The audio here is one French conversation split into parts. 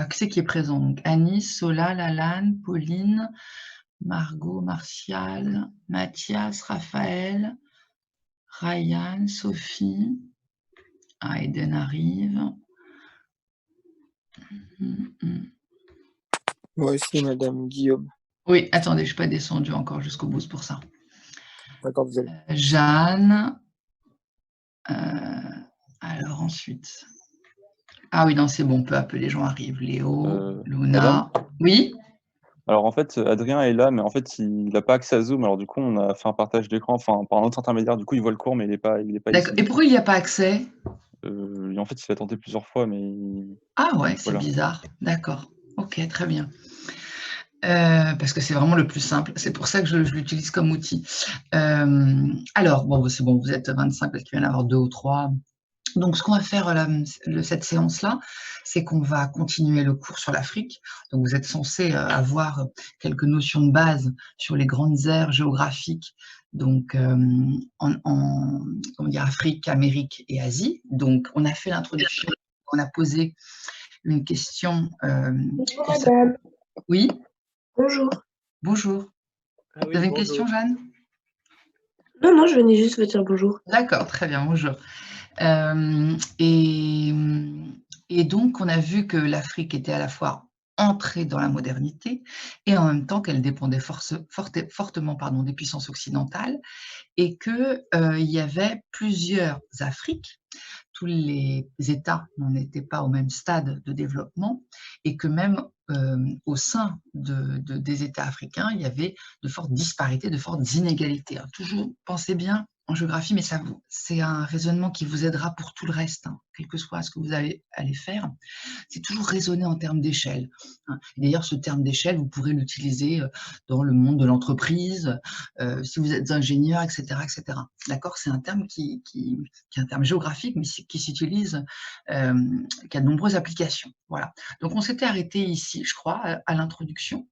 qui c'est qui est présent? Donc Anis, Sola, Lalane, Pauline, Margot, Martial, Mathias, Raphaël, Ryan, Sophie. Ah, Eden arrive. Moi aussi, Madame Guillaume. Oui, attendez, je ne suis pas descendue encore jusqu'au bout, c'est pour ça. D'accord, vous allez. Jeanne. Alors ensuite. Ah oui, non, c'est bon, peu à peu, les gens arrivent. Léo, Madame? Luna. Oui? Alors en fait, Adrien est là, mais en fait, il n'a pas accès à Zoom. Alors du coup, on a fait un partage d'écran, enfin par un autre intermédiaire. Du coup, il voit le cours, mais il est pas D'accord. ici. Et pourquoi il n'y a pas accès? En fait, il a tenté plusieurs fois, mais Ah ouais, c'est voilà. bizarre. D'accord. Ok, très bien. Parce que c'est vraiment le plus simple. C'est pour ça que je l'utilise comme outil. Alors, bon, c'est bon, vous êtes 25 parce qu'il va y en avoir 2 ou 3. Donc, ce qu'on va faire cette séance-là, c'est qu'on va continuer le cours sur l'Afrique. Donc, vous êtes censé avoir quelques notions de base sur les grandes aires géographiques, donc comment dire, Afrique, Amérique et Asie. Donc, on a fait l'introduction, on a posé une question. Bonjour madame. Oui, Bonjour. bonjour. Ah Vous avez une question, Jeanne? Non, non, je venais juste vous dire bonjour. D'accord, très bien, bonjour. Et donc, on a vu que l'Afrique était à la fois entrée dans la modernité et en même temps qu'elle dépendait fortement des puissances occidentales et qu'il y avait plusieurs Afriques. Tous les États n'en étaient pas au même stade de développement et que même au sein des États africains, il y avait de fortes disparités, de fortes inégalités. Toujours, pensez bien en géographie, mais c'est un raisonnement qui vous aidera pour tout le reste, hein, quel que soit ce que vous allez faire. C'est toujours raisonner en termes d'échelle. D'ailleurs, ce terme d'échelle, vous pourrez l'utiliser dans le monde de l'entreprise, si vous êtes ingénieur, etc. etc. D'accord? C'est un terme qui est un terme géographique, mais qui s'utilise, qui a de nombreuses applications. Voilà. Donc, on s'était arrêté ici, je crois, à l'introduction.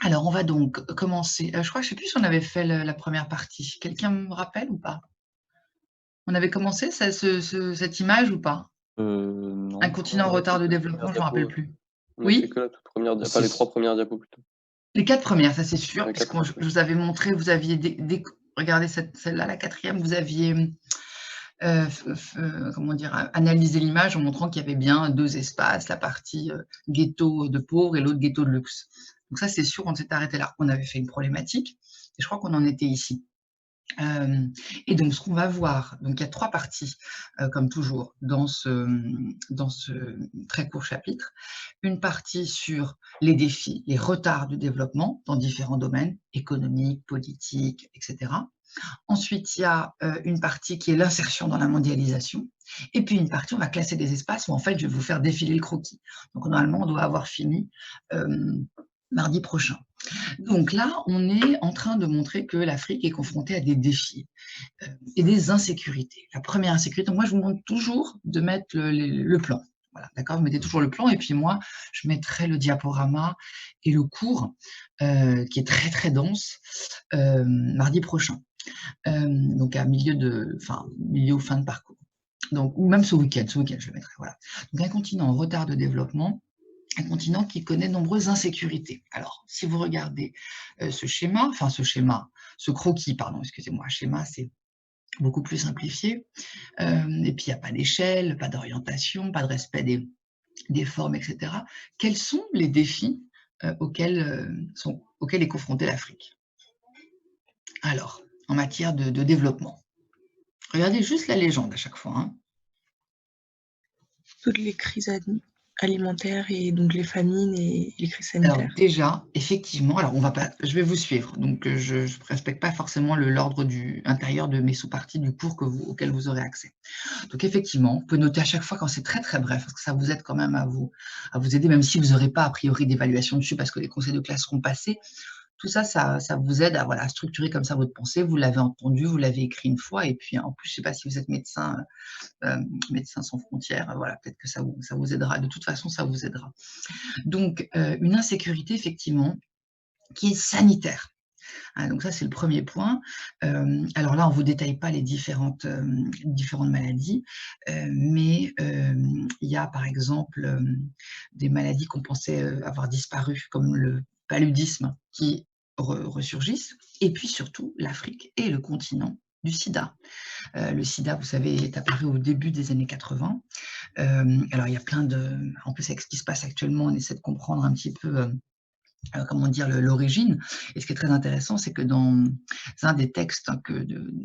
Alors, on va donc commencer. Je crois, je ne sais plus si on avait fait la première partie. Quelqu'un me rappelle ou pas? On avait commencé cette image ou pas? non. Un continent en retard de développement, je ne me rappelle plus. On a fait que la toute première diapo, les 3 premières diapos plutôt. Les 4 premières, ça c'est sûr, Les parce que 4 je vous avais montré, vous aviez, regardez celle-là, la 4e, vous aviez comment dire, analysé l'image en montrant qu'il y avait bien 2 espaces, la partie ghetto de pauvres et l'autre ghetto de luxe. Donc ça c'est sûr, on s'est arrêté là. On avait fait une problématique, et je crois qu'on en était ici. Et donc, ce qu'on va voir, donc il y a 3 parties, comme toujours, dans ce très court chapitre. Une partie sur les défis, les retards du développement dans différents domaines, économiques, politiques, etc. Ensuite, il y a une partie qui est l'insertion dans la mondialisation. Et puis, une partie, on va classer des espaces où, en fait, je vais vous faire défiler le croquis. Donc, normalement, on doit avoir fini mardi prochain. Donc là, on est en train de montrer que l'Afrique est confrontée à des défis et des insécurités. La première insécurité, moi je vous demande toujours de mettre le plan. Voilà, d'accord, vous mettez toujours le plan et puis moi je mettrai le diaporama et le cours qui est très très dense mardi prochain. Donc à milieu ou fin de parcours. Donc, ou même ce week-end je le mettrai. Voilà. Donc un continent en retard de développement, un continent qui connaît de nombreuses insécurités. Alors, si vous regardez ce croquis, pardon, excusez-moi, schéma, c'est beaucoup plus simplifié. Et puis, il n'y a pas d'échelle, pas d'orientation, pas de respect des formes, etc. Quels sont les défis auxquels est confrontée l'Afrique? Alors, en matière de développement, regardez juste la légende à chaque fois. Hein. Toutes les crises alimentaires et donc les famines et les crises sanitaires. Alors déjà, effectivement, alors je vais vous suivre, donc je ne respecte pas forcément l'ordre intérieur de mes sous-parties du cours auquel vous aurez accès. Donc effectivement, vous pouvez noter à chaque fois quand c'est très très bref, parce que ça vous aide quand même à vous aider, même si vous n'aurez pas a priori d'évaluation dessus, parce que les conseils de classe seront passés. Tout ça, ça vous aide à structurer comme ça votre pensée. Vous l'avez entendu, vous l'avez écrit une fois, et puis en plus, je ne sais pas si vous êtes médecin, Médecins sans frontières, voilà, peut-être que ça vous aidera. De toute façon, ça vous aidera. Donc, une insécurité, effectivement, qui est sanitaire. Hein, donc ça, c'est le premier point. Alors là, on ne vous détaille pas les différentes maladies, mais il y a par exemple des maladies qu'on pensait avoir disparu, comme le paludisme, qui ressurgissent, et puis surtout l'Afrique et le continent du sida. Le sida, vous savez, est apparu au début des années 80. Alors, il y a plein de... En plus, avec ce qui se passe actuellement, on essaie de comprendre un petit peu comment dire, l'origine. Et ce qui est très intéressant, c'est que dans un des textes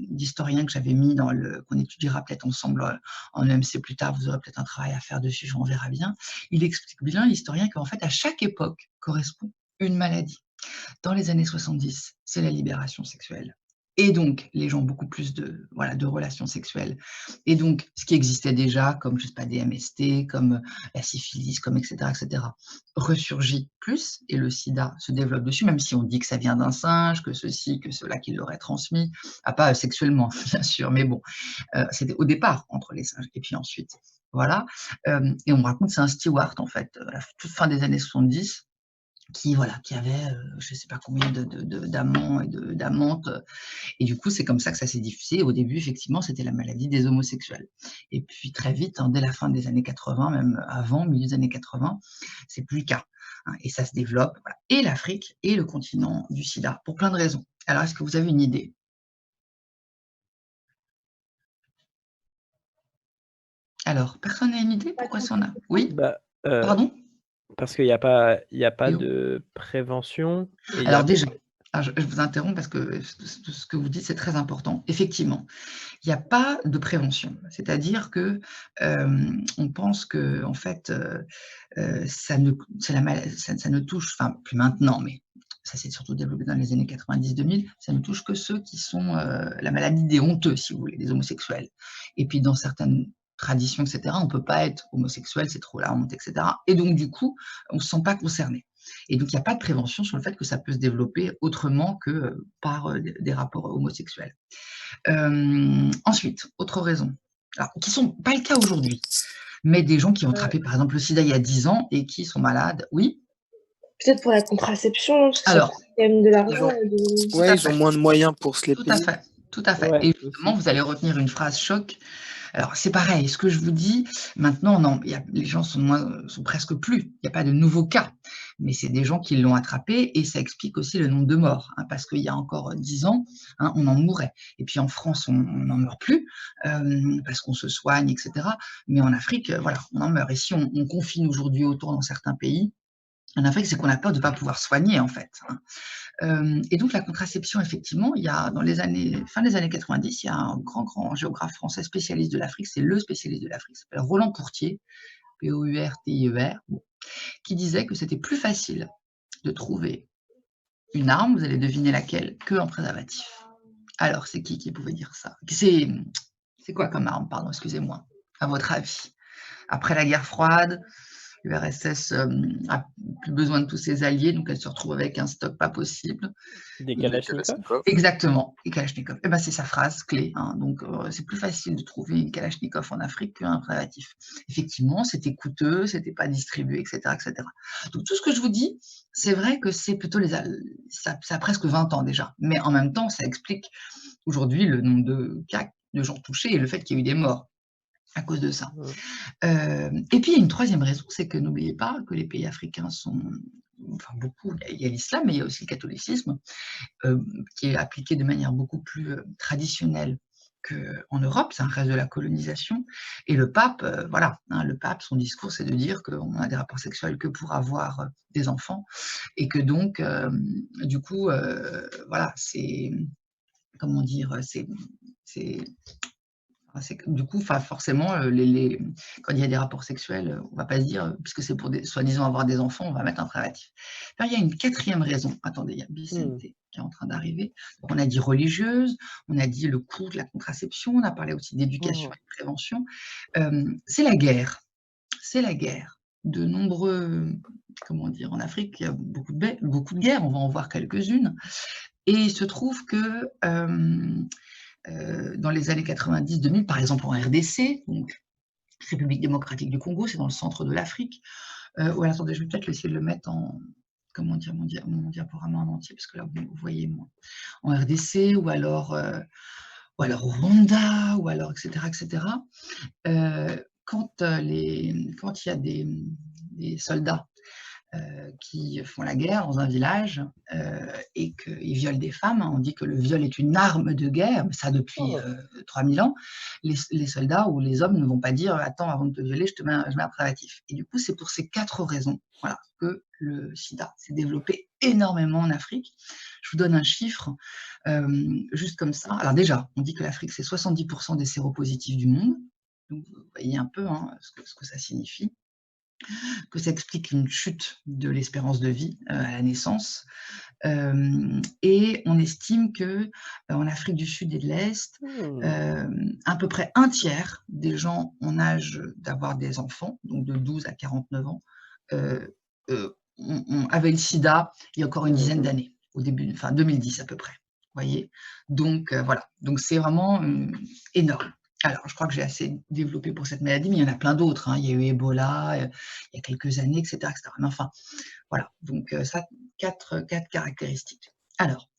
d'historiens que j'avais mis qu'on étudiera peut-être ensemble en EMC plus tard, vous aurez peut-être un travail à faire dessus, on verra bien, il explique bien, l'historien, qu'en fait, à chaque époque correspond une maladie. Dans les années 70, c'est la libération sexuelle. Et donc, les gens ont beaucoup plus de relations sexuelles. Et donc, ce qui existait déjà, comme, je sais pas, des MST, comme la syphilis, comme etc., ressurgit plus, et le sida se développe dessus, même si on dit que ça vient d'un singe, que ceci, que cela, qui l'aurait transmis, pas sexuellement, bien sûr, mais bon, c'était au départ entre les singes, et puis ensuite, voilà. Et on me raconte, c'est un steward, en fait, à la toute fin des années 70, qui avait, je ne sais pas combien d'amants et d'amantes, et du coup, c'est comme ça que ça s'est diffusé. Au début, effectivement, c'était la maladie des homosexuels. Et puis très vite, dès la fin des années 80, même avant, milieu des années 80, c'est plus le cas. Et ça se développe, voilà. Et l'Afrique et le continent du sida, pour plein de raisons. Alors, est-ce que vous avez une idée? Alors, personne n'a une idée? Pourquoi ça en a? Oui? Bah, Pardon? parce qu'il y a pas Théo? de prévention et il y a Alors déjà, je vous interromps parce que ce que vous dites, c'est très important. Effectivement, il n'y a pas de prévention. C'est-à-dire que on pense que en fait, ça ne touche, enfin plus maintenant, mais ça s'est surtout développé dans les années 90-2000, ça ne touche que ceux qui sont la maladie des honteux, si vous voulez, des homosexuels. Et puis dans certaines traditions, etc., on ne peut pas être homosexuel, c'est trop la honte, etc. Et donc du coup, on ne se sent pas concerné. Et donc il n'y a pas de prévention sur le fait que ça peut se développer autrement que par des rapports homosexuels. Ensuite, autre raison, alors, qui ne sont pas le cas aujourd'hui, mais des gens qui ont attrapé par exemple le sida il y a 10 ans et qui sont malades, oui. Peut-être pour la contraception, parce que ça Alors, coûte quand même de Ils l'argent. ont, tout à ils ont fait. moins de moyens pour se les Tout à payer. fait, tout à fait. Ouais, Et justement, aussi. vous allez retenir une phrase choc. Alors, c'est pareil, ce que je vous dis, maintenant, non, les gens sont presque plus, il n'y a pas de nouveaux cas, mais c'est des gens qui l'ont attrapé et ça explique aussi le nombre de morts, parce qu'il y a encore 10 ans, on en mourait. Et puis en France, on n'en meurt plus, parce qu'on se soigne, etc. Mais en Afrique, voilà, on en meurt. Et si on confine aujourd'hui autant dans certains pays, en Afrique, c'est qu'on a peur de ne pas pouvoir soigner, en fait. Et donc la contraception, effectivement, il y a fin des années 90, il y a un grand géographe français spécialiste de l'Afrique, c'est le spécialiste de l'Afrique, s'appelle Roland Courtier, Pourtier, qui disait que c'était plus facile de trouver une arme, vous allez deviner laquelle, qu'un préservatif. Alors, c'est qui pouvait dire ça? C'est quoi comme arme, pardon, excusez-moi, à votre avis? Après la guerre froide, l'URSS a plus besoin de tous ses alliés, donc elle se retrouve avec un stock pas possible. Des Kalachnikov. Exactement, les Kalachnikov. Et ben, c'est sa phrase clé. Donc, c'est plus facile de trouver une Kalachnikov en Afrique qu'un préservatif. Effectivement, c'était coûteux, c'était pas distribué, etc., etc. Donc, tout ce que je vous dis, c'est vrai que c'est plutôt ça a presque 20 ans déjà. Mais en même temps, ça explique aujourd'hui le nombre de cas de gens touchés et le fait qu'il y ait eu des morts à cause de ça. Et puis, il y a une troisième raison, c'est que n'oubliez pas que les pays africains sont, enfin beaucoup, il y a l'islam, mais il y a aussi le catholicisme, qui est appliqué de manière beaucoup plus traditionnelle qu'en Europe, c'est un reste de la colonisation. Et le pape, le pape, son discours, c'est de dire qu'on a des rapports sexuels que pour avoir des enfants, et que donc, du coup, c'est, comment dire, du coup, forcément, quand il y a des rapports sexuels, on ne va pas se dire, puisque c'est pour soi-disant avoir des enfants, on va mettre un préservatif. Alors, il y a une quatrième raison. Attendez, il y a Vicente qui est en train d'arriver. On a dit religieuse, on a dit le coût de la contraception, on a parlé aussi d'éducation et de prévention. C'est la guerre. C'est la guerre. De nombreux, comment dire, en Afrique, il y a beaucoup de guerres, on va en voir quelques-unes. Et il se trouve que dans les années 90-2000, par exemple en RDC, donc République démocratique du Congo, c'est dans le centre de l'Afrique. Attendez, je vais peut-être essayer de le mettre comment dire, mon diaporama en entier, parce que là, vous voyez moins. En RDC, ou alors au Rwanda, ou alors, etc., etc. Quand il y a des soldats qui font la guerre dans un village et qu'ils violent des femmes, on dit que le viol est une arme de guerre, ça depuis 3000 ans, les soldats ou les hommes ne vont pas dire « Attends, avant de te violer, je mets un préservatif ». Et du coup, c'est pour ces 4 raisons que le sida s'est développé énormément en Afrique. Je vous donne un chiffre, juste comme ça. Alors déjà, on dit que l'Afrique, c'est 70% des séropositifs du monde. Donc, vous voyez un peu ce que ça signifie, que ça explique une chute de l'espérance de vie à la naissance. Et on estime qu'en Afrique du Sud et de l'Est, à peu près un tiers des gens en âge d'avoir des enfants, donc de 12 à 49 ans, avaient le sida il y a encore une dizaine d'années, au début, enfin 2010 à peu près. Vous voyez, donc voilà, donc c'est vraiment énorme. Alors, je crois que j'ai assez développé pour cette maladie, mais il y en a plein d'autres. Il y a eu Ebola il y a quelques années, etc. Mais enfin, voilà, donc ça, 4 caractéristiques. Alors,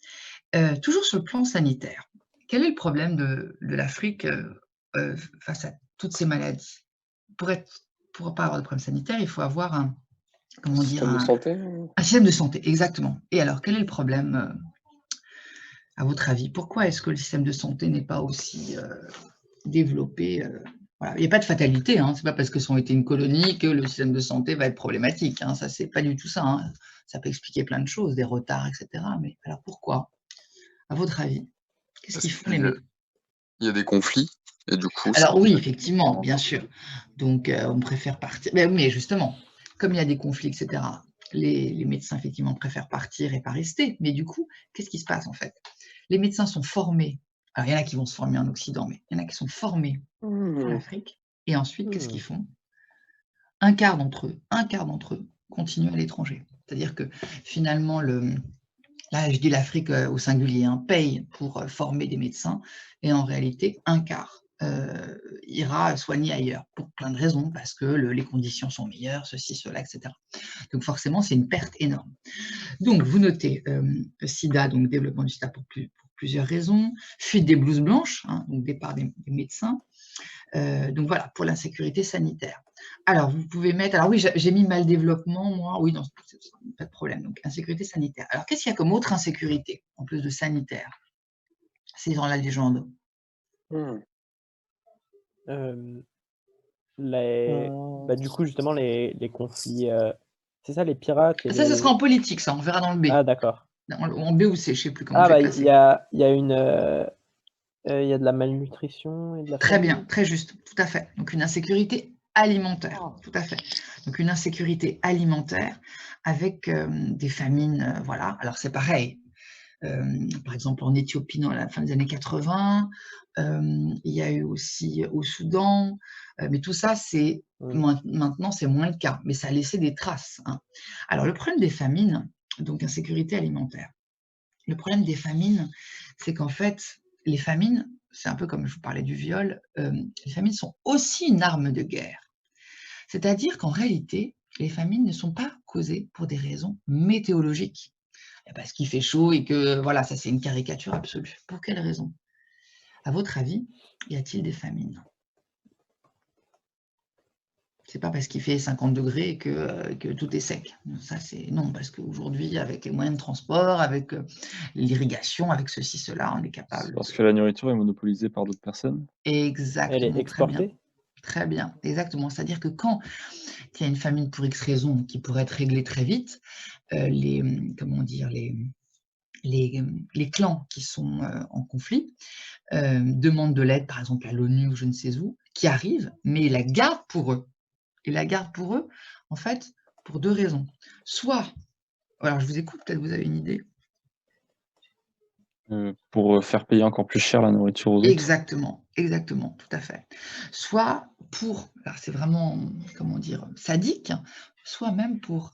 toujours sur le plan sanitaire, quel est le problème de l'Afrique face à toutes ces maladies? Pour pas avoir de problème sanitaire, il faut avoir un Système de santé. Un système de santé, exactement. Et alors, quel est le problème, à votre avis? Pourquoi est-ce que le système de santé n'est pas aussi développé voilà. Il n'y a pas de fatalité, ce n'est pas parce que ça a été une colonie que le système de santé va être problématique. Ça, c'est pas du tout ça. Ça peut expliquer plein de choses, des retards, etc. Mais alors pourquoi? À votre avis, qu'est-ce qu'ils font les médecins? Il y a des conflits, et du coup... Alors oui, effectivement, bien sûr. Donc, on préfère partir. Mais justement, comme il y a des conflits, etc., les médecins, effectivement, préfèrent partir et pas rester. Mais du coup, qu'est-ce qui se passe, en fait? Les médecins sont formés. Alors, il y en a qui vont se former en Occident, mais il y en a qui sont formés en Afrique. Et ensuite, qu'est-ce qu'ils font? Un quart d'entre eux continuent à l'étranger. C'est-à-dire que finalement, là, je dis l'Afrique au singulier, paye pour former des médecins, et en réalité, un quart ira soigner ailleurs, pour plein de raisons, parce que les conditions sont meilleures, ceci, cela, etc. Donc forcément, c'est une perte énorme. Donc, vous notez sida, donc développement du sida pour plusieurs raisons, fuite des blouses blanches, donc départ des médecins, donc voilà, pour l'insécurité sanitaire. Alors, vous pouvez mettre, alors oui, j'ai mis mal développement, moi, oui, non, pas de problème, donc insécurité sanitaire. Alors, qu'est-ce qu'il y a comme autre insécurité, en plus de sanitaire? C'est dans la légende. Du coup, justement, les conflits, c'est ça, les pirates et Ça, ce sera en politique, ça, on verra dans le B. Ah, d'accord. En B ou C, je ne sais plus comment j'ai placé. Il y a de la malnutrition et de la Très famine. bien, très juste, tout à fait. Donc, une insécurité alimentaire, tout à fait. Donc, une insécurité alimentaire avec des famines, voilà. Alors, c'est pareil. Par exemple, en Éthiopie, dans la fin des années 80, il y a eu aussi au Soudan, mais tout ça, maintenant, c'est moins le cas, mais ça a laissé des traces. Alors, le problème des famines, donc insécurité alimentaire, le problème des famines, c'est qu'en fait, les famines, c'est un peu comme je vous parlais du viol, les famines sont aussi une arme de guerre. C'est-à-dire qu'en réalité, les famines ne sont pas causées pour des raisons météorologiques. Parce qu'il fait chaud et que, voilà, ça c'est une caricature absolue. Pour quelle raison? À votre avis, y a-t-il des famines? C'est pas parce qu'il fait 50 degrés que tout est sec. Ça, non, parce qu'aujourd'hui, avec les moyens de transport, avec l'irrigation, avec ceci, cela, on est capable. Parce que la nourriture est monopolisée par d'autres personnes. Exactement. Elle est exportée? Très bien, exactement. C'est-à-dire que quand il y a une famine pour X raisons qui pourrait être réglée très vite, les clans qui sont en conflit demandent de l'aide, par exemple à l'ONU ou je ne sais où, qui arrivent, mais la gardent pour eux. Et la gardent pour eux, en fait, pour 2 raisons. Soit, alors je vous écoute, peut-être vous avez une idée. Pour faire payer encore plus cher la nourriture aux autres. Exactement, exactement, tout à fait. Soit pour, alors c'est vraiment, comment dire, sadique, soit même pour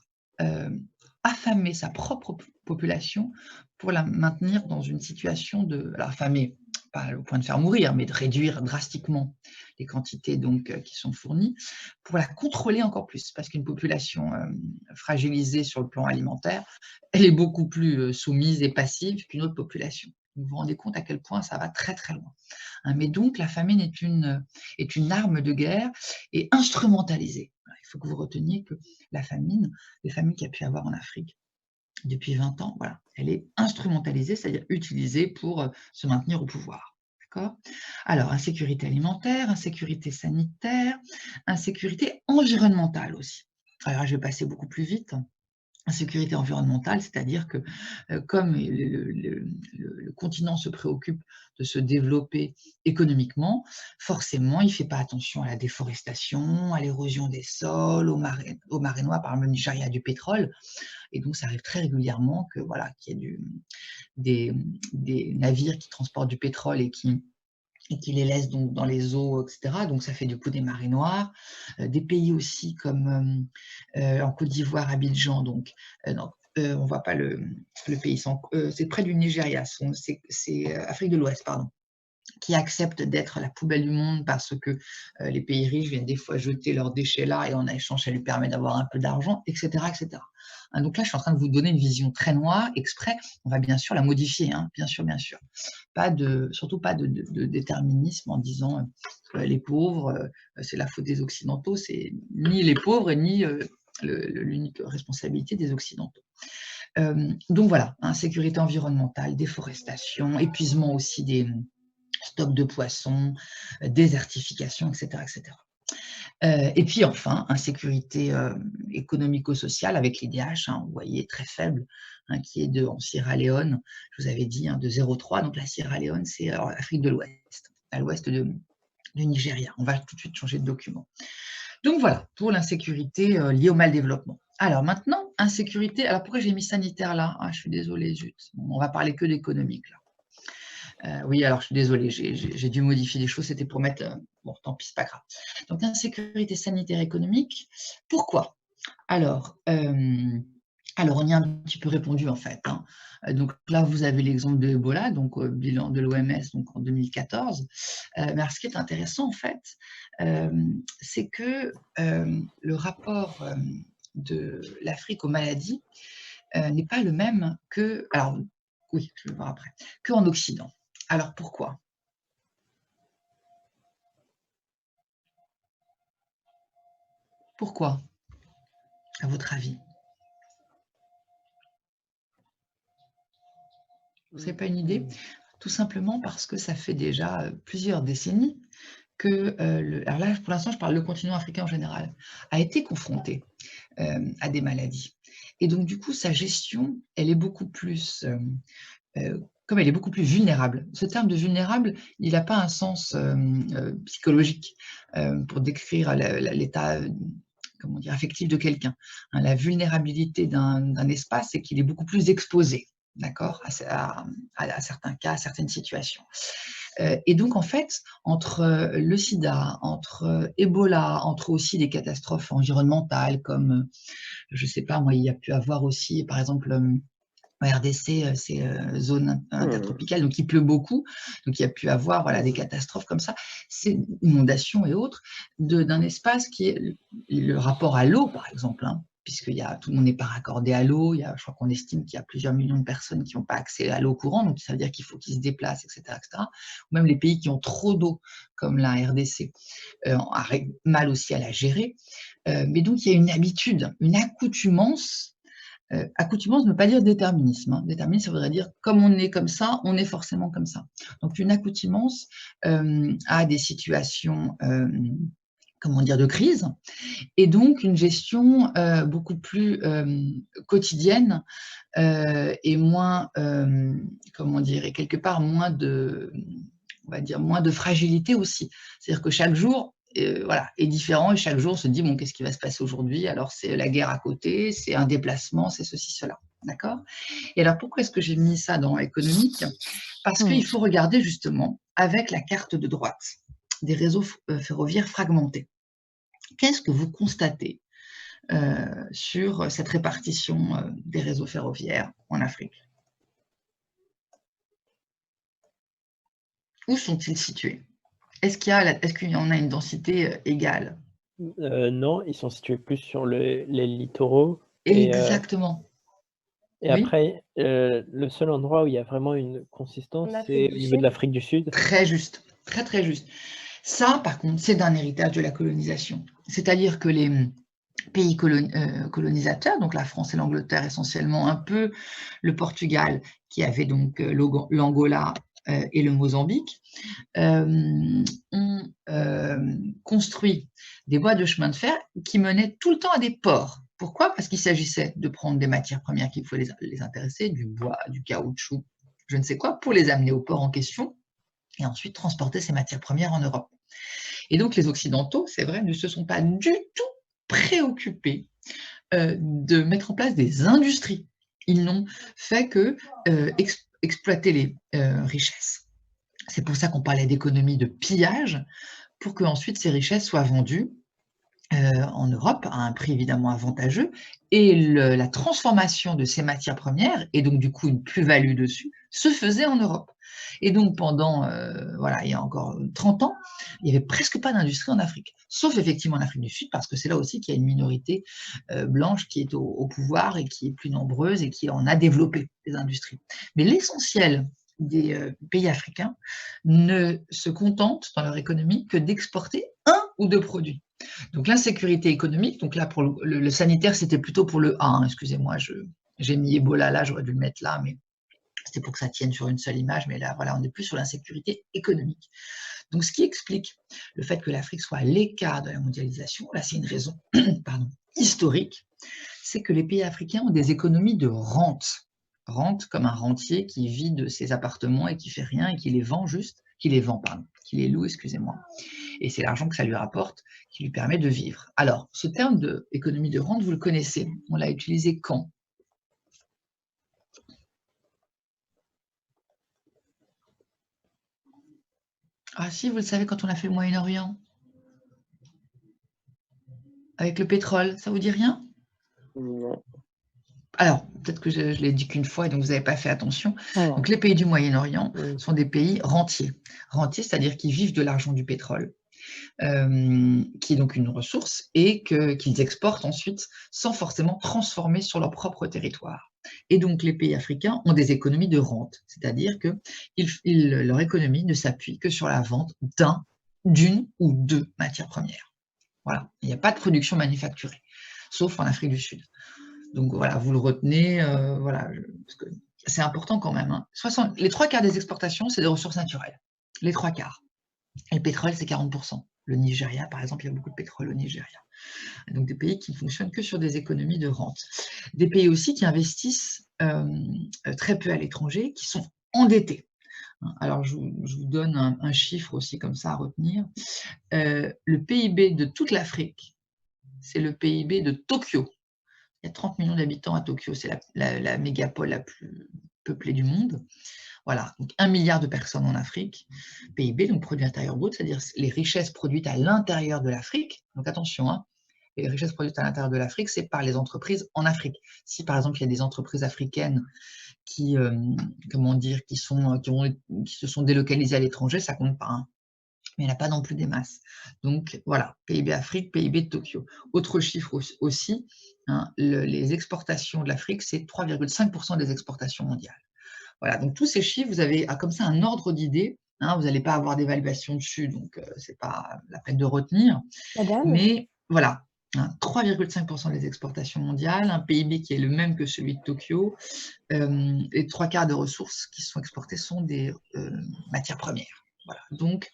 affamer sa propre population pour la maintenir dans une situation de, alors affamer, pas au point de faire mourir, mais de réduire drastiquement les quantités donc, qui sont fournies, pour la contrôler encore plus. Parce qu'une population fragilisée sur le plan alimentaire, elle est beaucoup plus soumise et passive qu'une autre population. Vous vous rendez compte à quel point ça va très très loin. Hein, mais donc la famine est une arme de guerre et instrumentalisée. Il faut que vous reteniez que la famine, les famines qu'il y a pu avoir en Afrique depuis 20 ans, voilà, elle est instrumentalisée, c'est-à-dire utilisée pour se maintenir au pouvoir. D'accord ? Alors, insécurité alimentaire, insécurité sanitaire, insécurité environnementale aussi. Alors, je vais passer beaucoup plus vite. Insécurité environnementale, c'est-à-dire que comme le continent se préoccupe de se développer économiquement, forcément, il ne fait pas attention à la déforestation, à l'érosion des sols, aux marées noires, par exemple le Nigeria a du pétrole, et donc ça arrive très régulièrement que voilà, qu'il y ait des navires qui transportent du pétrole et qui les laissent donc dans les eaux, etc. Donc ça fait du coup des marées noires. Des pays aussi comme en Côte d'Ivoire, Abidjan, donc on ne voit pas le pays, c'est près du Nigeria, c'est Afrique de l'Ouest, pardon, qui acceptent d'être la poubelle du monde parce que les pays riches viennent des fois jeter leurs déchets là et en échange, ça lui permet d'avoir un peu d'argent, etc., etc. Hein, donc là, je suis en train de vous donner une vision très noire, exprès. On va bien sûr la modifier, hein, bien sûr, bien sûr. Surtout pas de déterminisme en disant les pauvres, c'est la faute des Occidentaux, c'est ni les pauvres ni l'unique responsabilité des Occidentaux. Donc voilà, insécurité environnementale, déforestation, épuisement aussi des stocks de poissons, désertification, etc., etc. Et puis enfin, insécurité économico-sociale avec l'IDH, hein, vous voyez, très faible, hein, qui est en Sierra Leone, je vous avais dit, hein, de 0,3. Donc la Sierra Leone, c'est l'Afrique de l'Ouest, à l'ouest du Nigeria. On va tout de suite changer de document. Donc voilà, pour l'insécurité liée au mal développement. Alors maintenant, insécurité, alors pourquoi j'ai mis sanitaire là? Ah, je suis désolée, zut. On va parler que d'économique là. Oui, alors je suis désolée, j'ai dû modifier des choses, c'était pour mettre... bon, tant pis, c'est pas grave. Donc, insécurité sanitaire économique, pourquoi? Alors, on y a un petit peu répondu en fait. Hein. Donc là, vous avez l'exemple de Ebola, donc bilan de l'OMS donc, en 2014. Mais alors, ce qui est intéressant en fait, c'est que le rapport de l'Afrique aux maladies n'est pas le même que... Alors, oui, je vais le voir après, qu'en Occident. Alors pourquoi? Pourquoi, à votre avis? Vous n'avez pas une idée? Tout simplement parce que ça fait déjà plusieurs décennies que, alors là pour l'instant je parle le continent africain en général, a été confronté à des maladies. Et donc du coup sa gestion, elle est beaucoup plus... comme elle est beaucoup plus vulnérable. Ce terme de vulnérable, il n'a pas un sens psychologique pour décrire l'état comment dire, affectif de quelqu'un. Hein, la vulnérabilité d'un espace, c'est qu'il est beaucoup plus exposé, d'accord, à certains cas, à certaines situations. Et donc, en fait, entre le sida, entre Ebola, entre aussi des catastrophes environnementales comme, je ne sais pas, moi, il y a pu avoir aussi, par exemple, RDC, c'est zone intertropicale, donc il pleut beaucoup, donc il y a pu avoir voilà, des catastrophes comme ça, c'est inondations et autres, d'un espace qui est le rapport à l'eau, par exemple, hein, puisque tout le monde n'est pas raccordé à l'eau, je crois qu'on estime qu'il y a plusieurs millions de personnes qui n'ont pas accès à l'eau courante, donc ça veut dire qu'il faut qu'ils se déplacent, etc., etc. Ou même les pays qui ont trop d'eau, comme la RDC, arrivent mal aussi à la gérer. Mais donc il y a une habitude, une accoutumance. Accoutumance ne veut pas dire déterminisme. Hein. Déterminisme, ça voudrait dire comme on est comme ça, on est forcément comme ça. Donc une accoutumance à des situations, comment dire, de crise, et donc une gestion beaucoup plus quotidienne et moins, comment dire, et quelque part moins de, on va dire, moins de fragilité aussi. C'est-à-dire que chaque jour, voilà, est différent et chaque jour on se dit bon, qu'est-ce qui va se passer aujourd'hui? Alors c'est la guerre à côté, c'est un déplacement, c'est ceci, cela. D'accord? Et alors pourquoi est-ce que j'ai mis ça dans économique? Parce qu'il faut regarder justement avec la carte de droite des réseaux ferroviaires fragmentés. Qu'est-ce que vous constatez sur cette répartition des réseaux ferroviaires en Afrique? Où sont-ils situés? Est-ce qu'il y en a une densité égale? Non, ils sont situés plus sur les littoraux. Exactement. Et Oui. après, le seul endroit où il y a vraiment une consistance, c'est au niveau de l'Afrique du Sud. Très juste, très très juste. Ça, par contre, c'est d'un héritage de la colonisation. C'est-à-dire que les pays colonisateurs, donc la France et l'Angleterre essentiellement, un peu le Portugal, qui avait donc l'Angola et le Mozambique, ont construit des voies de chemin de fer qui menaient tout le temps à des ports. Pourquoi? Parce qu'il s'agissait de prendre des matières premières qui pouvaient les intéresser, du bois, du caoutchouc, je ne sais quoi, pour les amener au port en question et ensuite transporter ces matières premières en Europe. Et donc les Occidentaux, c'est vrai, ne se sont pas du tout préoccupés de mettre en place des industries. Ils n'ont fait que exploiter les richesses. C'est pour ça qu'on parlait d'économie de pillage, pour qu'ensuite ces richesses soient vendues en Europe à un prix évidemment avantageux, et la transformation de ces matières premières, et donc du coup une plus-value dessus, se faisait en Europe. Et donc pendant, voilà, il y a encore 30 ans, il n'y avait presque pas d'industrie en Afrique, sauf effectivement en Afrique du Sud, parce que c'est là aussi qu'il y a une minorité blanche qui est au pouvoir et qui est plus nombreuse et qui en a développé des industries. Mais l'essentiel des pays africains ne se contentent dans leur économie que d'exporter un ou deux produits. Donc l'insécurité économique, donc là pour le sanitaire, c'était plutôt pour le A, hein, excusez-moi, j'ai mis Ebola là, j'aurais dû le mettre là, mais c'était pour que ça tienne sur une seule image, mais là voilà, on n'est plus sur l'insécurité économique. Donc ce qui explique le fait que l'Afrique soit à l'écart de la mondialisation, là c'est une raison pardon, historique, c'est que les pays africains ont des économies de rente. Rente comme un rentier qui vide ses appartements et qui fait rien et qui les vend juste, qui les loue, excusez-moi. Et c'est l'argent que ça lui rapporte qui lui permet de vivre. Alors, ce terme d'économie de rente, vous le connaissez. On l'a utilisé quand? Ah si, vous le savez, quand on a fait le Moyen-Orient. Avec le pétrole, ça vous dit rien? Non. Alors, peut-être que je l'ai dit qu'une fois et donc vous n'avez pas fait attention. Donc les pays du Moyen-Orient sont des pays rentiers. Rentiers, c'est-à-dire qu'ils vivent de l'argent du pétrole. Qui est donc une ressource et qu'ils exportent ensuite sans forcément transformer sur leur propre territoire. Et donc les pays africains ont des économies de rente, c'est-à-dire que leur économie ne s'appuie que sur la vente d'une ou deux matières premières. Voilà, il n'y a pas de production manufacturée, sauf en Afrique du Sud. Donc voilà, vous le retenez, voilà, parce que c'est important quand même. Hein. Les 3/4 des exportations, c'est des ressources naturelles. Les 3/4. Et le pétrole, c'est 40%. Le Nigeria, par exemple, il y a beaucoup de pétrole au Nigeria. Donc des pays qui ne fonctionnent que sur des économies de rente. Des pays aussi qui investissent très peu à l'étranger, qui sont endettés. Alors je vous donne un chiffre aussi comme ça à retenir. Le PIB de toute l'Afrique, c'est le PIB de Tokyo. Il y a 30 millions d'habitants à Tokyo, c'est la mégapole la plus peuplée du monde. Voilà, donc 1 milliard de personnes en Afrique, PIB, donc produit intérieur brut, c'est-à-dire les richesses produites à l'intérieur de l'Afrique. Donc attention, hein, les richesses produites à l'intérieur de l'Afrique, c'est par les entreprises en Afrique. Si par exemple il y a des entreprises africaines qui, comment dire, qui se sont délocalisées à l'étranger, ça compte pas. Hein. Mais il n'y en a pas non plus des masses. Donc voilà, PIB Afrique, PIB de Tokyo. Autre chiffre aussi, hein, les exportations de l'Afrique, c'est 3,5% des exportations mondiales. Voilà, donc tous ces chiffres, vous avez comme ça un ordre d'idée. Hein, vous n'allez pas avoir d'évaluation dessus, donc ce n'est pas la peine de retenir. Madame. Mais voilà, hein, 3,5% des exportations mondiales, un PIB qui est le même que celui de Tokyo, et 3/4 des ressources qui sont exportées sont des matières premières. Voilà, donc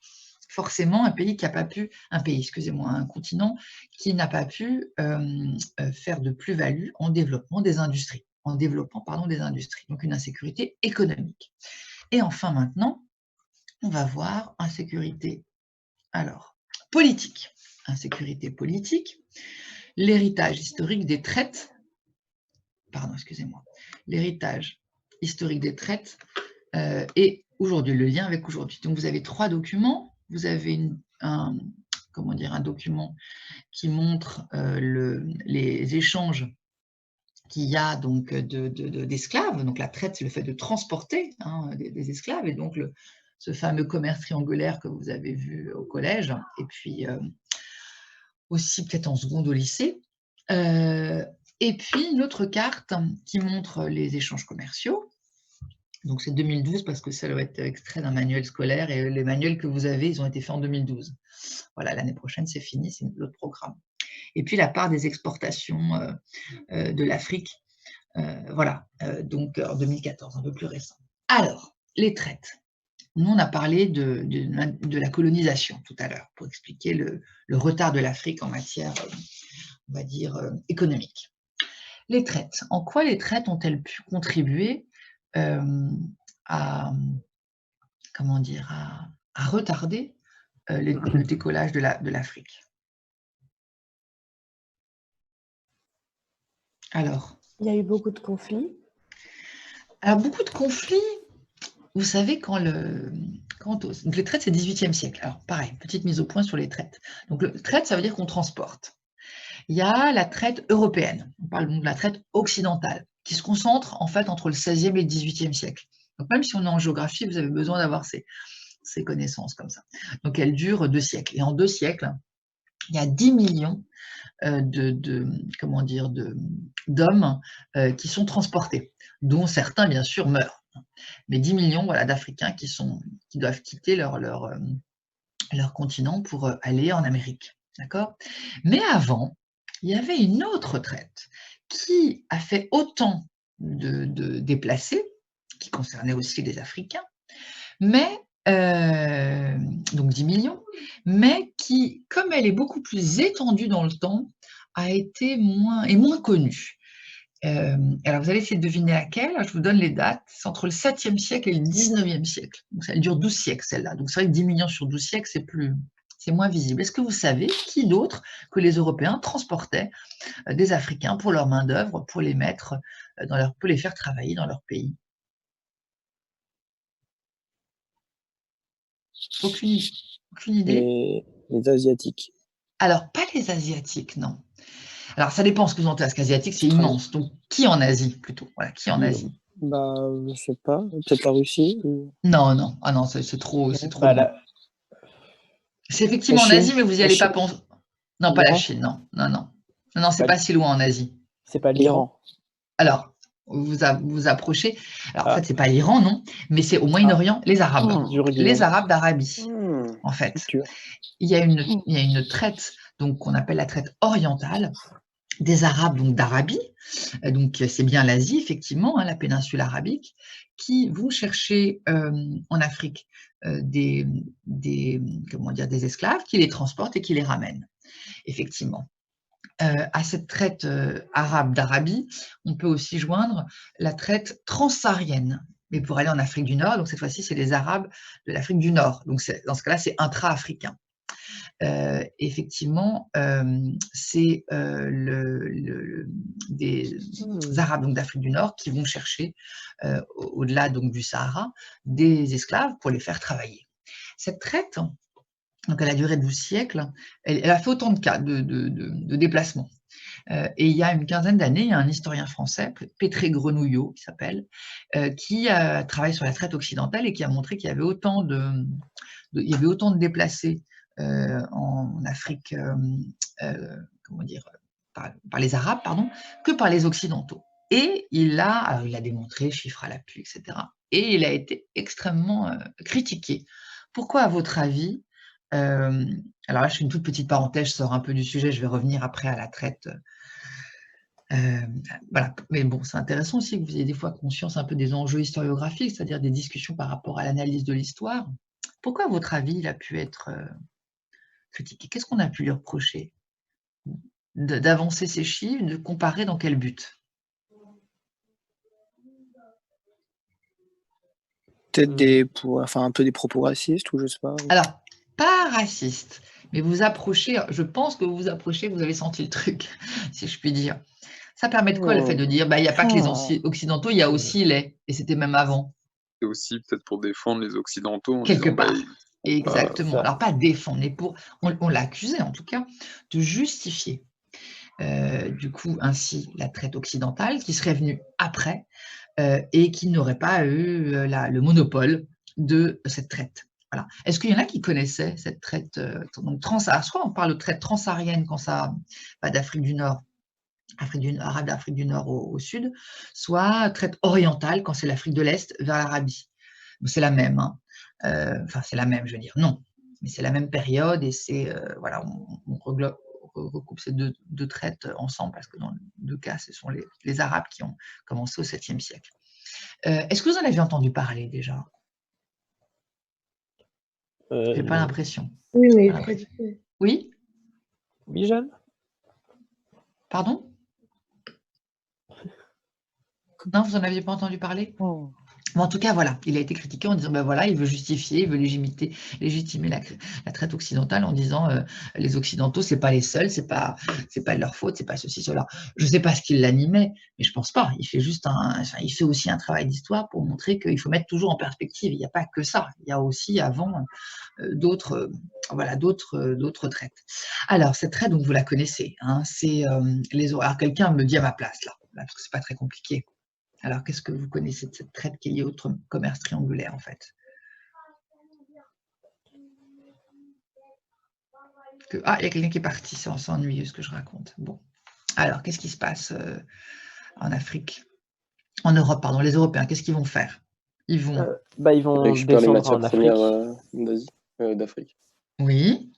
forcément un pays qui n'a pas pu, un continent qui n'a pas pu faire de plus-value en développant des industries. Donc une insécurité économique. Et enfin maintenant, on va voir insécurité politique. Insécurité politique, l'héritage historique des traites, l'héritage historique des traites et aujourd'hui, le lien avec aujourd'hui. Donc vous avez 3 documents, vous avez un document qui montre les échanges qu'il y a donc d'esclaves. Donc la traite, c'est le fait de transporter des esclaves, et donc ce fameux commerce triangulaire que vous avez vu au collège, et puis aussi peut-être en seconde au lycée. Et puis une autre carte qui montre les échanges commerciaux. Donc c'est 2012 parce que ça doit être extrait d'un manuel scolaire et les manuels que vous avez, ils ont été faits en 2012. Voilà, l'année prochaine, c'est fini, c'est l'autre programme. Et puis la part des exportations de l'Afrique, voilà, donc en 2014, un peu plus récent. Alors, les traites. Nous, on a parlé de la colonisation tout à l'heure pour expliquer le retard de l'Afrique en matière, on va dire, économique. Les traites. En quoi les traites ont-elles pu contribuer comment dire, à retarder le décollage de l'Afrique? Alors, Il y a eu beaucoup de conflits. Alors, beaucoup de conflits, vous savez, donc les traites, c'est 18e siècle. Alors, pareil, petite mise au point sur les traites. Donc, traite, ça veut dire qu'on transporte. Il y a la traite européenne, on parle donc de la traite occidentale, qui se concentre en fait entre le 16e et le 18e siècle. Donc, même si on est en géographie, vous avez besoin d'avoir ces connaissances comme ça. Donc, elle dure 2 siècles. Et en 2 siècles, il y a 10 millions d'hommes qui sont transportés, dont certains, bien sûr, meurent. Mais 10 millions voilà, d'Africains qui doivent quitter leur continent pour aller en Amérique. D'accord ? Mais avant, il y avait une autre traite qui a fait autant de déplacés, qui concernait aussi les Africains, mais donc 10 millions, mais qui, comme elle est beaucoup plus étendue dans le temps, a été moins connue. Alors, vous allez essayer de deviner laquelle. Je vous donne les dates. C'est entre le 7e siècle et le 19e siècle. Donc, elle dure 12 siècles, celle-là. Donc, c'est vrai que 10 millions sur 12 siècles, c'est moins visible. Est-ce que vous savez qui d'autre que les Européens transportaient des Africains pour leur main-d'œuvre, pour les mettre pour les faire travailler dans leur pays? Aucune idée? Les Asiatiques. Alors, pas les Asiatiques, non. Alors, ça dépend ce que vous entendez, parce qu'asiatique, c'est immense. Donc, qui en Asie, plutôt? Voilà, qui en Asie? Je sais pas. Peut-être la Russie ou... Non. Ah non, c'est trop loin. C'est effectivement en Chine, Asie, mais vous n'y allez pas penser. Non, pas la Chine, non. Non, c'est pas si loin en Asie. C'est pas l'Iran. Alors, vous approchez. Alors, en fait, c'est pas l'Iran, non, mais c'est au Moyen-Orient, les Arabes. Les Arabes d'Arabie, en fait. Il y a une traite, donc qu'on appelle la traite orientale, des Arabes, donc d'Arabie, donc c'est bien l'Asie, effectivement, la péninsule arabique, qui vont chercher en Afrique des esclaves, qui les transportent et qui les ramènent, effectivement. À cette traite arabe d'Arabie, on peut aussi joindre la traite transsaharienne, mais pour aller en Afrique du Nord, donc cette fois-ci, c'est les Arabes de l'Afrique du Nord, donc dans ce cas-là, c'est intra-africain. Effectivement, c'est des Arabes donc d'Afrique du Nord qui vont chercher, au-delà donc du Sahara, des esclaves pour les faire travailler. Cette traite, donc elle a duré 12 siècles, elle a fait autant de cas de déplacements. Et il y a une quinzaine d'années, il y a un historien français, Pétré Grenouillot, qui s'appelle, qui travaille sur la traite occidentale et qui a montré qu'il y avait autant de déplacés en Afrique, par les Arabes, que par les Occidentaux. Et il a démontré, chiffres à l'appui, etc. Et il a été extrêmement critiqué. Pourquoi, à votre avis, alors là, je fais une toute petite parenthèse, je sors un peu du sujet, je vais revenir après à la traite. Voilà. Mais bon, c'est intéressant aussi que vous ayez des fois conscience un peu des enjeux historiographiques, c'est-à-dire des discussions par rapport à l'analyse de l'histoire. Pourquoi, à votre avis, il a pu être critiqué? Qu'est-ce qu'on a pu lui reprocher? D'avancer ces chiffres, de comparer dans quel but? Peut-être un peu des propos racistes ou je sais pas. Alors, pas raciste, mais vous approchez, je pense que vous vous approchez, vous avez senti le truc, si je puis dire. Ça permet de quoi, le fait de dire, il n'y a pas que les Occidentaux, il y a aussi les, et c'était même avant. C'est aussi peut-être pour défendre les Occidentaux. Quelque part. Exactement. Alors, pas défendre, mais on l'a accusé, en tout cas, de justifier, du coup, ainsi, la traite occidentale, qui serait venue après, et qui n'aurait pas eu le monopole de cette traite. Voilà. Est-ce qu'il y en a qui connaissaient cette traite donc soit on parle de traite transsaharienne quand ça va d'Afrique du Nord, arabe d'Afrique du Nord au sud, soit traite orientale quand c'est l'Afrique de l'Est vers l'Arabie. C'est la même, hein. Enfin c'est la même, je veux dire, non, mais c'est la même période et c'est voilà, on recoupe ces deux traites ensemble parce que dans les deux cas, ce sont les Arabes qui ont commencé au 7e siècle. Est-ce que vous en avez entendu parler déjà? J'ai pas Non. l'impression. Oui, mais Pas très l'impression. peu. Oui? Oui, Jeanne? Pardon? Non, vous n'en aviez pas entendu parler? Mais en tout cas, voilà, il a été critiqué en disant, ben voilà, il veut justifier, il veut légitimer la traite occidentale en disant, les Occidentaux, c'est pas les seuls, c'est pas de leur faute, c'est pas ceci, cela. Je sais pas ce qui l'animait, mais je pense pas. Il fait juste il fait aussi un travail d'histoire pour montrer qu'il faut mettre toujours en perspective. Il n'y a pas que ça. Il y a aussi avant d'autres, voilà, d'autres traites. Alors, cette traite, donc vous la connaissez, hein, c'est alors quelqu'un me le dit à ma place, là, parce que c'est pas très compliqué. Alors, qu'est-ce que vous connaissez de cette traite qui est liée au commerce triangulaire, en fait? Ah, il y a quelqu'un qui est parti, c'est ennuyeux ce que je raconte. Bon. Alors, qu'est-ce qui se passe en Afrique? En Europe, pardon, les Européens, qu'est-ce qu'ils vont faire? Ils vont... Ils vont Récupère les descendre matières en Afrique. premières d'Afrique. Oui.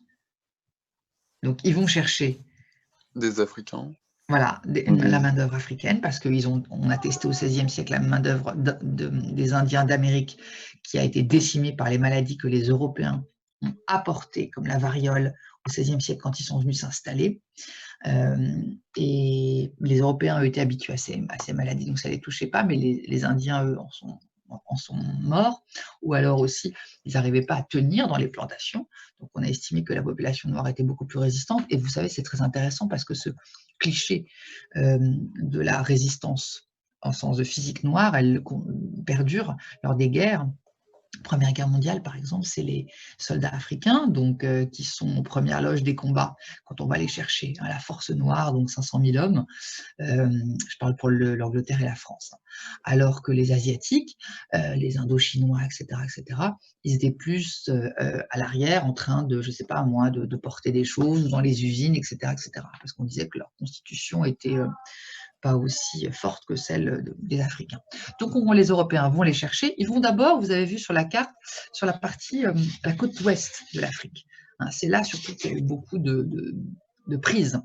Donc, ils vont chercher... Des Africains. Voilà, la main-d'œuvre africaine, parce qu'on a testé au XVIe siècle la main-d'œuvre des Indiens d'Amérique qui a été décimée par les maladies que les Européens ont apportées, comme la variole au XVIe siècle quand ils sont venus s'installer. Et les Européens ont été habitués à ces maladies, donc ça ne les touchait pas, mais les Indiens, eux, en sont morts, ou alors aussi, ils n'arrivaient pas à tenir dans les plantations. Donc, on a estimé que la population noire était beaucoup plus résistante. Et vous savez, c'est très intéressant parce que ce cliché de la résistance en sens de physique noire, elle perdure lors des guerres. Première Guerre mondiale, par exemple, c'est les soldats africains donc, qui sont aux premières loges des combats quand on va les chercher, hein, la force noire, donc 500 000 hommes. Je parle pour l'Angleterre et la France. Alors que les Asiatiques, les Indo-Chinois, etc., ils étaient plus à l'arrière en train de, je ne sais pas moi, de porter des choses dans les usines, etc., parce qu'on disait que leur constitution était pas aussi forte que celle des Africains. Donc les Européens vont les chercher. Ils vont d'abord, vous avez vu sur la carte, sur la partie, la côte ouest de l'Afrique. Hein, c'est là surtout qu'il y a eu beaucoup de prises,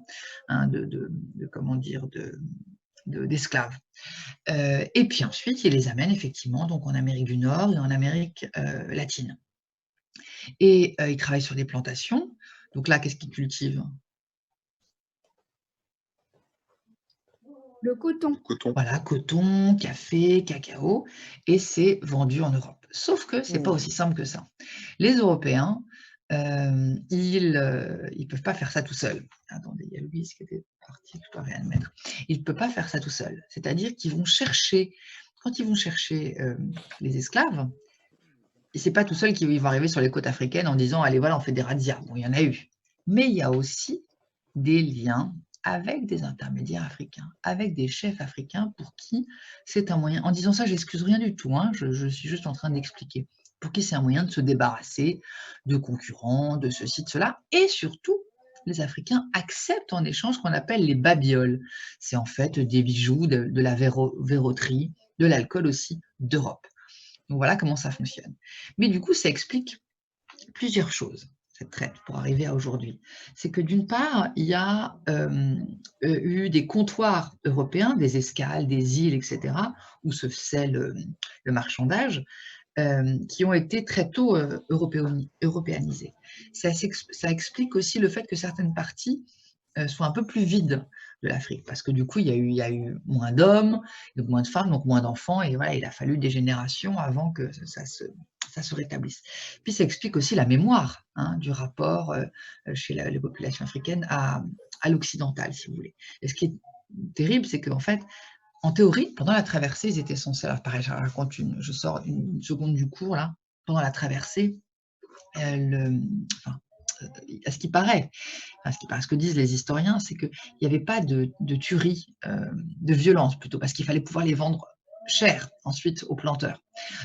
hein, comment dire, d'esclaves. Et puis ensuite, ils les amènent effectivement donc en Amérique du Nord et en Amérique latine. Et ils travaillent sur des plantations. Donc là, qu'est-ce qu'ils cultivent? Le coton. Voilà, coton, café, cacao, et c'est vendu en Europe. Sauf que ce n'est pas aussi simple que ça. Les Européens, ils ne peuvent pas faire ça tout seuls. Attendez, il y a Louise qui était partie, je dois rien mettre. Ils ne peuvent pas faire ça tout seuls. C'est-à-dire qu'ils vont chercher, quand ils vont chercher les esclaves, et ce n'est pas tout seul qu'ils vont arriver sur les côtes africaines en disant « Allez, voilà, on fait des razzias ». Bon, il y en a eu. Mais il y a aussi des liens avec des intermédiaires africains, avec des chefs africains pour qui c'est un moyen, en disant ça, j'excuse rien du tout, hein, je suis juste en train d'expliquer, pour qui c'est un moyen de se débarrasser de concurrents, de ceci, de cela, et surtout, les Africains acceptent en échange ce qu'on appelle les babioles. C'est en fait des bijoux, de la verroterie, de l'alcool aussi, d'Europe. Donc voilà comment ça fonctionne. Mais du coup, ça explique plusieurs choses, cette traite, pour arriver à aujourd'hui. C'est que d'une part, il y a eu des comptoirs européens, des escales, des îles, etc., où se faisait le marchandage, qui ont été très tôt européanisés. Ça explique aussi le fait que certaines parties soient un peu plus vides de l'Afrique, parce que du coup, il y a eu moins d'hommes, donc moins de femmes, donc moins d'enfants, et voilà, il a fallu des générations avant que ça se rétablisse. Puis ça explique aussi la mémoire, hein, du rapport chez les populations africaines à l'occidental, si vous voulez. Et ce qui est terrible, c'est qu'en fait, en théorie, pendant la traversée, ils étaient censés, alors pareil, je sors une seconde du cours, là, pendant la traversée, à ce qui paraît, ce que disent les historiens, c'est qu'il n'y avait pas de tuerie, de violence plutôt, parce qu'il fallait pouvoir les vendre cher ensuite aux planteurs.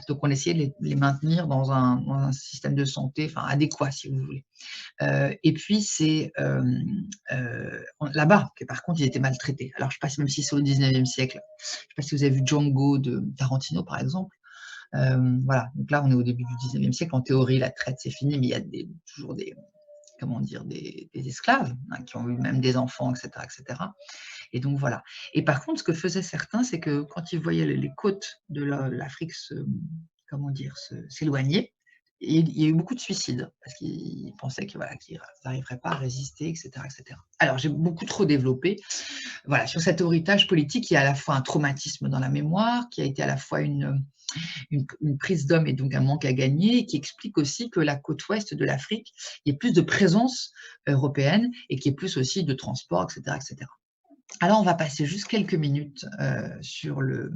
Donc on essayait de les maintenir dans un système de santé adéquat, si vous voulez. Et puis c'est là-bas que par contre ils étaient maltraités. Alors je ne sais pas même si c'est au 19e siècle. Je ne sais pas si vous avez vu Django de Tarantino par exemple. Voilà, donc là on est au début du 19e siècle. En théorie la traite c'est fini, mais il y a toujours des esclaves qui ont eu même des enfants, etc., etc. Et donc voilà. Et par contre, ce que faisaient certains, c'est que quand ils voyaient les côtes de l'Afrique s'éloigner, il y a eu beaucoup de suicides parce qu'ils pensaient qu'ils n'arriveraient pas à résister, etc., etc. Alors j'ai beaucoup trop développé. Voilà, sur cet héritage politique, qui est à la fois un traumatisme dans la mémoire, qui a été à la fois une prise d'homme et donc un manque à gagner, et qui explique aussi que la côte ouest de l'Afrique, il y ait plus de présence européenne et qu'il y ait plus aussi de transport, etc., etc. Alors, on va passer juste quelques minutes sur le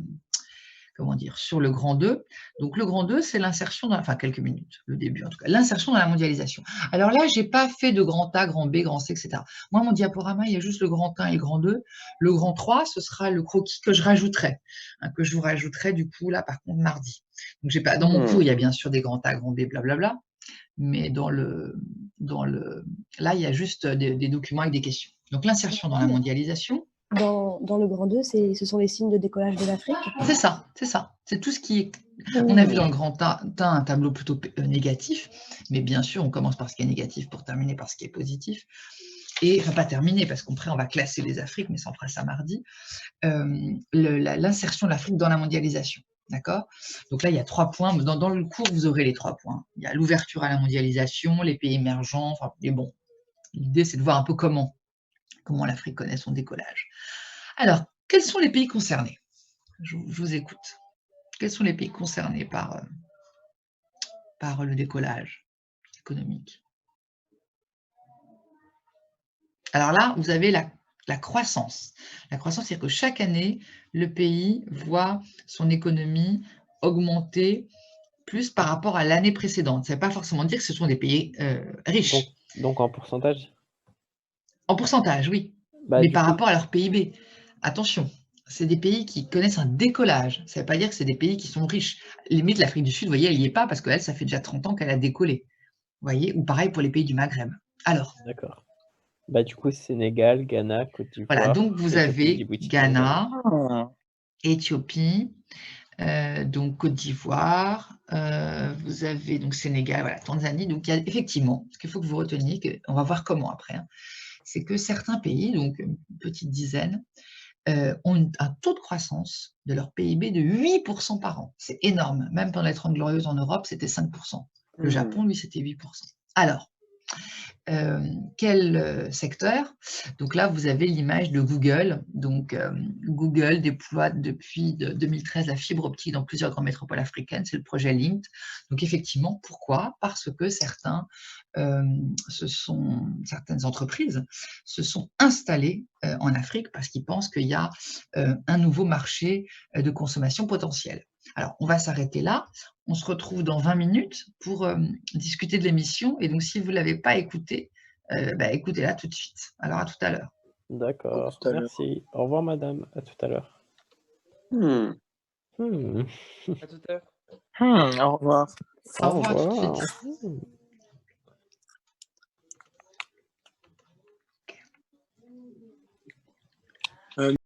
grand 2. Donc, le grand 2, c'est l'insertion quelques minutes, le début en tout cas, l'insertion dans la mondialisation. Alors là, je n'ai pas fait de grand A, grand B, grand C, etc. Moi, mon diaporama, il y a juste le grand 1 et le grand 2. Le grand 3, ce sera le croquis que je rajouterai, que je vous rajouterai du coup, là, par contre, mardi. Donc, dans mon cours, il y a bien sûr des grands A, grand B, blablabla, mais là, il y a juste des documents avec des questions. Donc, l'insertion dans la mondialisation. Dans le grand 2, ce sont les signes de décollage de l'Afrique. C'est ça. C'est tout ce qui est... On a vu dans le grand A un tableau plutôt négatif, mais bien sûr, on commence par ce qui est négatif pour terminer par ce qui est positif. Et, pas terminer, parce qu'après, on va classer les Afriques, mais ça, on fera ça mardi. L'insertion de l'Afrique dans la mondialisation. D'accord? Donc là, il y a 3 points. Dans le cours, vous aurez les 3 points. Il y a l'ouverture à la mondialisation, les pays émergents. Mais bon, l'idée, c'est de voir un peu comment l'Afrique connaît son décollage. Alors, quels sont les pays concernés? Je vous écoute. Quels sont les pays concernés par le décollage économique? Alors là, vous avez la croissance. La croissance, c'est-à-dire que chaque année, le pays voit son économie augmenter plus par rapport à l'année précédente. Ça ne veut pas forcément dire que ce sont des pays riches. Donc en pourcentage? En pourcentage, oui. Mais par rapport à leur PIB. Attention, c'est des pays qui connaissent un décollage. Ça ne veut pas dire que c'est des pays qui sont riches. Limite, l'Afrique du Sud, vous voyez, elle n'y est pas parce qu'elle, ça fait déjà 30 ans qu'elle a décollé. Vous voyez, ou pareil pour les pays du Maghreb. Alors. D'accord. Du coup, Sénégal, Ghana, Côte d'Ivoire. Voilà, donc vous avez Ghana, Éthiopie, donc Côte d'Ivoire, vous avez donc Sénégal, voilà, Tanzanie. Donc il y a effectivement, ce qu'il faut que vous reteniez, on va voir comment après, c'est que certains pays, donc une petite dizaine, ont un taux de croissance de leur PIB de 8% par an. C'est énorme. Même pendant les 30 glorieuses en Europe, c'était 5%. Le Japon, lui, c'était 8%. Alors, quel secteur? Donc là, vous avez l'image de Google. Donc, Google déploie depuis 2013 la fibre optique dans plusieurs grandes métropoles africaines. C'est le projet Linked. Donc, effectivement, pourquoi? Parce que certaines entreprises se sont installées en Afrique parce qu'ils pensent qu'il y a un nouveau marché de consommation potentiel. Alors, on va s'arrêter là. On se retrouve dans 20 minutes pour discuter de l'émission. Et donc, si vous ne l'avez pas écoutée, écoutez-la tout de suite. Alors, à tout à l'heure. D'accord, merci. Au revoir, madame. À tout à l'heure. Hmm. À tout à l'heure. Au revoir. Au revoir tout de suite.